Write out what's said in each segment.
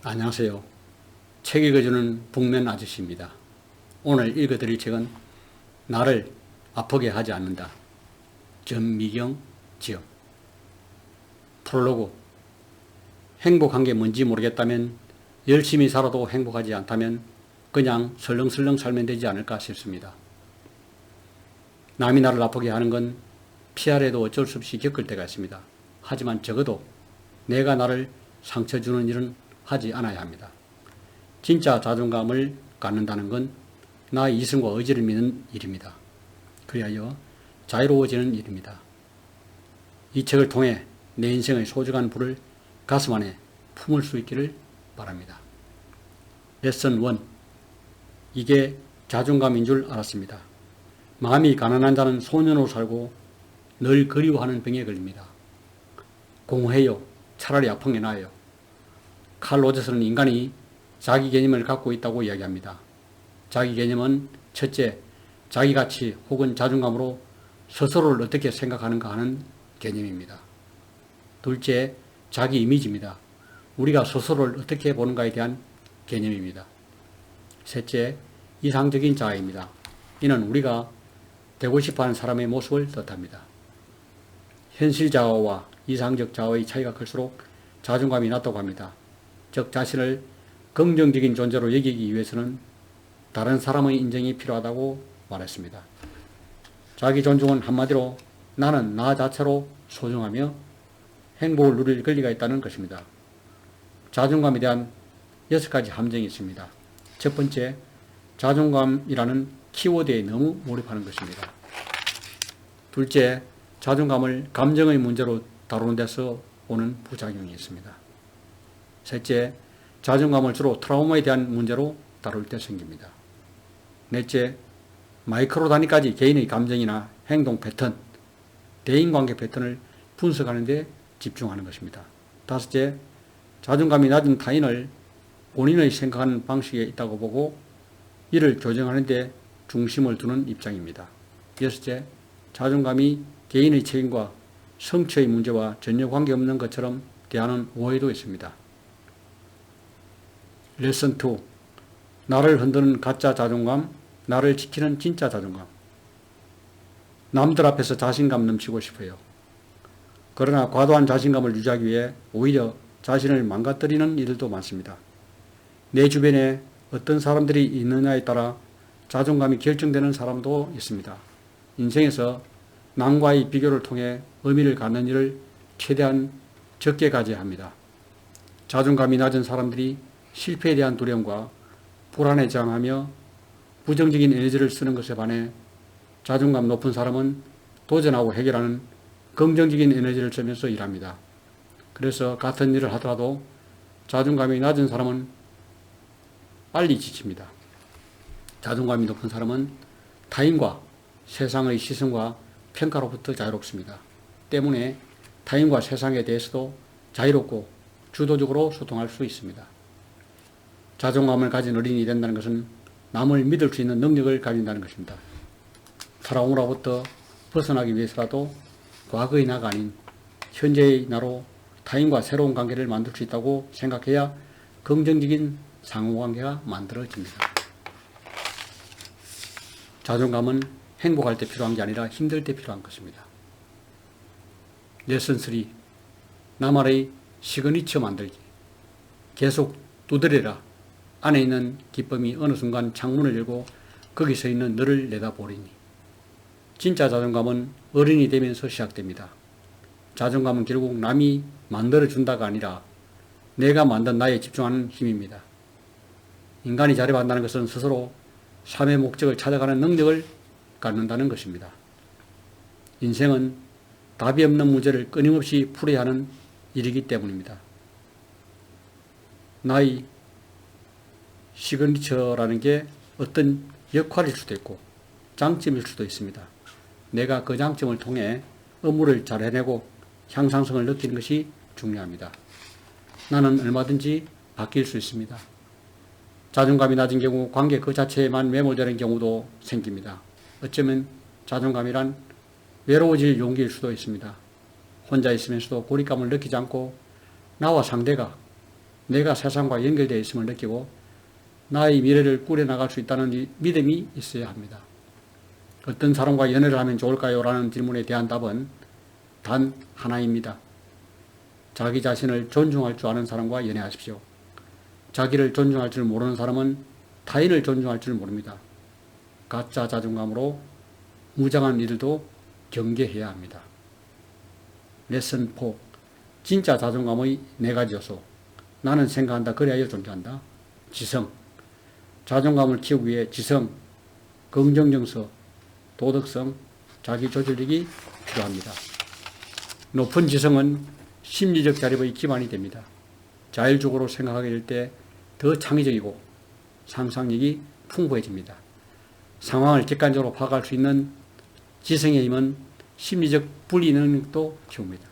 안녕하세요. 책 읽어주는 북면 아저씨입니다. 오늘 읽어드릴 책은 나를 아프게 하지 않는다. 전미경 지음. 프롤로그. 행복한 게 뭔지 모르겠다면, 열심히 살아도 행복하지 않다면 그냥 설렁설렁 살면 되지 않을까 싶습니다. 남이 나를 아프게 하는 건 피하려도 어쩔 수 없이 겪을 때가 있습니다. 하지만 적어도 내가 나를 상처 주는 일은 하지 않아야 합니다. 진짜 자존감을 갖는다는 건 나의 이성과 의지를 믿는 일입니다. 그리하여 자유로워지는 일입니다. 이 책을 통해 내 인생의 소중한 불을 가슴 안에 품을 수 있기를 바랍니다. 레슨 1. 이게 자존감인 줄 알았습니다. 마음이 가난한 자는 소년으로 살고 늘 그리워하는 병에 걸립니다. 공허해요. 차라리 아픈 게 나아요. 칼 로저스는 인간이 자기 개념을 갖고 있다고 이야기합니다. 자기 개념은 첫째, 자기 가치 혹은 자존감으로 스스로를 어떻게 생각하는가 하는 개념입니다. 둘째, 자기 이미지입니다. 우리가 스스로를 어떻게 보는가에 대한 개념입니다. 셋째, 이상적인 자아입니다. 이는 우리가 되고 싶어하는 사람의 모습을 뜻합니다. 현실 자아와 이상적 자아의 차이가 클수록 자존감이 낮다고 합니다. 즉 자신을 긍정적인 존재로 여기기 위해서는 다른 사람의 인정이 필요하다고 말했습니다. 자기 존중은 한마디로 나는 나 자체로 소중하며 행복을 누릴 권리가 있다는 것입니다. 자존감에 대한 6가지 함정이 있습니다. 첫 번째, 자존감이라는 키워드에 너무 몰입하는 것입니다. 둘째, 자존감을 감정의 문제로 다루는 데서 오는 부작용이 있습니다. 셋째, 자존감을 주로 트라우마에 대한 문제로 다룰 때 생깁니다. 넷째, 마이크로 단위까지 개인의 감정이나 행동 패턴, 대인관계 패턴을 분석하는 데 집중하는 것입니다. 다섯째, 자존감이 낮은 타인을 본인의 생각하는 방식에 있다고 보고 이를 교정하는 데 중심을 두는 입장입니다. 여섯째, 자존감이 개인의 책임과 성취의 문제와 전혀 관계없는 것처럼 대하는 오해도 있습니다. 레슨 2. 나를 흔드는 가짜 자존감, 나를 지키는 진짜 자존감. 남들 앞에서 자신감 넘치고 싶어요. 그러나 과도한 자신감을 유지하기 위해 오히려 자신을 망가뜨리는 일들도 많습니다. 내 주변에 어떤 사람들이 있느냐에 따라 자존감이 결정되는 사람도 있습니다. 인생에서 남과의 비교를 통해 의미를 갖는 일을 최대한 적게 가져야 합니다. 자존감이 낮은 사람들이 실패에 대한 두려움과 불안에 저항하며 부정적인 에너지를 쓰는 것에 반해 자존감 높은 사람은 도전하고 해결하는 긍정적인 에너지를 쓰면서 일합니다. 그래서 같은 일을 하더라도 자존감이 낮은 사람은 빨리 지칩니다. 자존감이 높은 사람은 타인과 세상의 시선과 평가로부터 자유롭습니다. 때문에 타인과 세상에 대해서도 자유롭고 주도적으로 소통할 수 있습니다. 자존감을 가진 어린이 된다는 것은 남을 믿을 수 있는 능력을 가진다는 것입니다. 트라우마로부터 벗어나기 위해서라도 과거의 나가 아닌 현재의 나로 타인과 새로운 관계를 만들 수 있다고 생각해야 긍정적인 상호관계가 만들어집니다. 자존감은 행복할 때 필요한 게 아니라 힘들 때 필요한 것입니다. 레슨 3. 나만의 시그니처 만들기. 계속 두드려라. 안에 있는 기쁨이 어느 순간 창문을 열고 거기 서 있는 너를 내다보리니. 진짜 자존감은 어른이 되면서 시작됩니다. 자존감은 결국 남이 만들어준다가 아니라 내가 만든 나에 집중하는 힘입니다. 인간이 자립한다는 것은 스스로 삶의 목적을 찾아가는 능력을 갖는다는 것입니다. 인생은 답이 없는 문제를 끊임없이 풀어야 하는 일이기 때문입니다. 나의 시그니처라는 게 어떤 역할일 수도 있고 장점일 수도 있습니다. 내가 그 장점을 통해 업무를 잘 해내고 향상성을 느끼는 것이 중요합니다. 나는 얼마든지 바뀔 수 있습니다. 자존감이 낮은 경우 관계 그 자체에만 매몰되는 경우도 생깁니다. 어쩌면 자존감이란 외로워질 용기일 수도 있습니다. 혼자 있으면서도 고립감을 느끼지 않고 나와 상대가 내가 세상과 연결되어 있음을 느끼고 나의 미래를 꾸려나갈 수 있다는 믿음이 있어야 합니다. 어떤 사람과 연애를 하면 좋을까요? 라는 질문에 대한 답은 단 하나입니다. 자기 자신을 존중할 줄 아는 사람과 연애하십시오. 자기를 존중할 줄 모르는 사람은 타인을 존중할 줄 모릅니다. 가짜 자존감으로 무장한 이들도 경계해야 합니다. 레슨 4. 진짜 자존감의 4가지 요소. 나는 생각한다. 그래야 존재한다. 지성. 자존감을 키우기 위해 지성, 긍정정서, 도덕성, 자기조절력이 필요합니다. 높은 지성은 심리적 자립의 기반이 됩니다. 자율적으로 생각하게 될 때 더 창의적이고 상상력이 풍부해집니다. 상황을 객관적으로 파악할 수 있는 지성의 힘은 심리적 분리 능력도 키웁니다.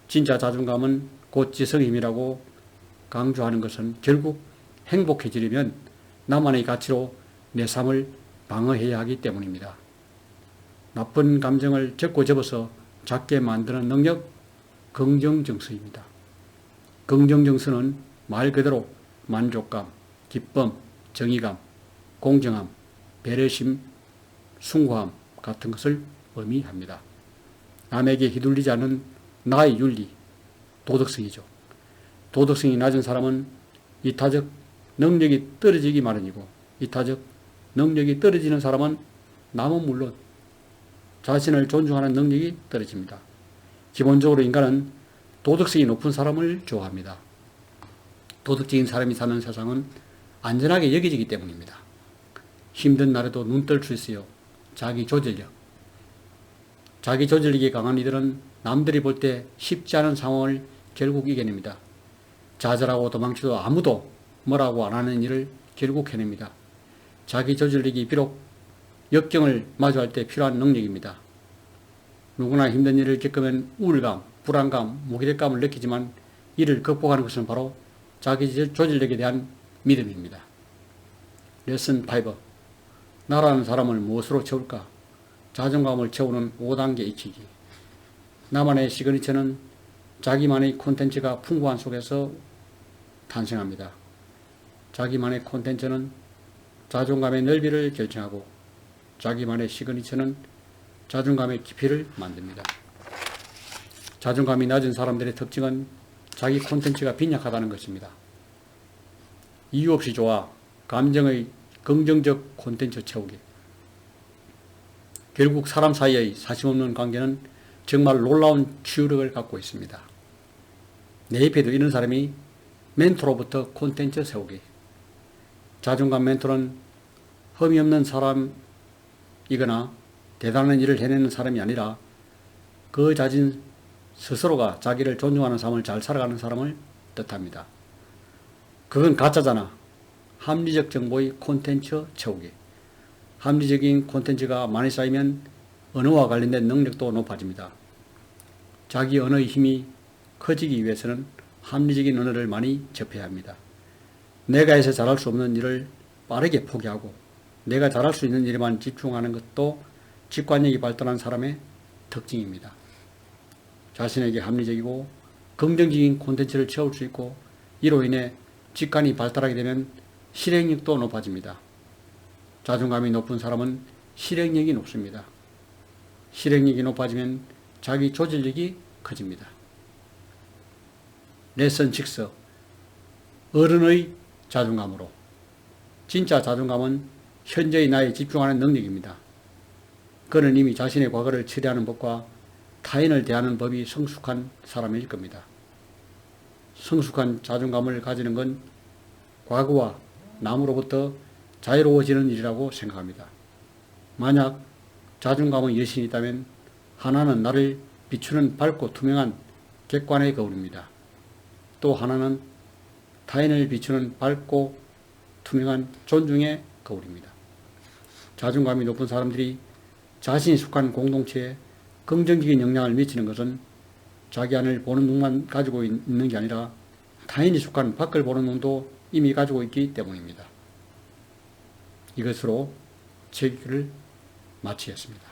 진짜 자존감은 곧 지성의 힘이라고 강조하는 것은 결국 행복해지려면 나만의 가치로 내 삶을 방어해야 하기 때문입니다. 나쁜 감정을 적고 접어서 작게 만드는 능력, 긍정정서입니다. 긍정정서는 말 그대로 만족감, 기쁨, 정의감, 공정함, 배려심, 숭고함 같은 것을 의미합니다. 남에게 휘둘리지 않는 나의 윤리, 도덕성이죠. 도덕성이 낮은 사람은 이타적 능력이 떨어지기 마련이고 이타적 능력이 떨어지는 사람은 남은 물론 자신을 존중하는 능력이 떨어집니다. 기본적으로 인간은 도덕성이 높은 사람을 좋아합니다. 도덕적인 사람이 사는 세상은 안전하게 여겨지기 때문입니다. 힘든 날에도 눈 뜰 수 있어요. 자기 조절력. 자기 조절력이 강한 이들은 남들이 볼 때 쉽지 않은 상황을 결국 이겨냅니다. 좌절하고 도망쳐도 아무도 뭐라고 안 하는 일을 결국 해냅니다. 자기 조절력이 비록 역경을 마주할 때 필요한 능력입니다. 누구나 힘든 일을 겪으면 우울감, 불안감, 무기력감을 느끼지만 이를 극복하는 것은 바로 자기 조절력에 대한 믿음입니다. 레슨 5. 나라는 사람을 무엇으로 채울까? 자존감을 채우는 5단계 익히기. 나만의 시그니처는 자기만의 콘텐츠가 풍부한 속에서 탄생합니다. 자기만의 콘텐츠는 자존감의 넓이를 결정하고 자기만의 시그니처는 자존감의 깊이를 만듭니다. 자존감이 낮은 사람들의 특징은 자기 콘텐츠가 빈약하다는 것입니다. 이유 없이 좋아 감정의 긍정적 콘텐츠 채우기. 결국 사람 사이의 사심없는 관계는 정말 놀라운 치유력을 갖고 있습니다. 내 옆에도 이런 사람이 멘토로부터 콘텐츠 세우기. 자존감 멘토는 흠이 없는 사람이거나 대단한 일을 해내는 사람이 아니라 그 자신 스스로가 자기를 존중하는 삶을 잘 살아가는 사람을 뜻합니다. 그건 가짜잖아. 합리적 정보의 콘텐츠 채우기. 합리적인 콘텐츠가 많이 쌓이면 언어와 관련된 능력도 높아집니다. 자기 언어의 힘이 커지기 위해서는 합리적인 언어를 많이 접해야 합니다. 내가 해서 잘할 수 없는 일을 빠르게 포기하고 내가 잘할 수 있는 일에만 집중하는 것도 직관력이 발달한 사람의 특징입니다. 자신에게 합리적이고 긍정적인 콘텐츠를 채울 수 있고 이로 인해 직관이 발달하게 되면 실행력도 높아집니다. 자존감이 높은 사람은 실행력이 높습니다. 실행력이 높아지면 자기 조절력이 커집니다. 레슨 6. 어른의 자존감으로. 진짜 자존감은 현재의 나에 집중하는 능력입니다. 그는 이미 자신의 과거를 처리하는 법과 타인을 대하는 법이 성숙한 사람일 겁니다. 성숙한 자존감을 가지는 건 과거와 남으로부터 자유로워지는 일이라고 생각합니다. 만약 자존감의 여신이 있다면 하나는 나를 비추는 밝고 투명한 객관의 거울입니다. 또 하나는 타인을 비추는 밝고 투명한 존중의 거울입니다. 자존감이 높은 사람들이 자신이 속한 공동체에 긍정적인 영향을 미치는 것은 자기 안을 보는 눈만 가지고 있는 게 아니라 타인이 속한 밖을 보는 눈도 이미 가지고 있기 때문입니다. 이것으로 제 얘기를 마치겠습니다.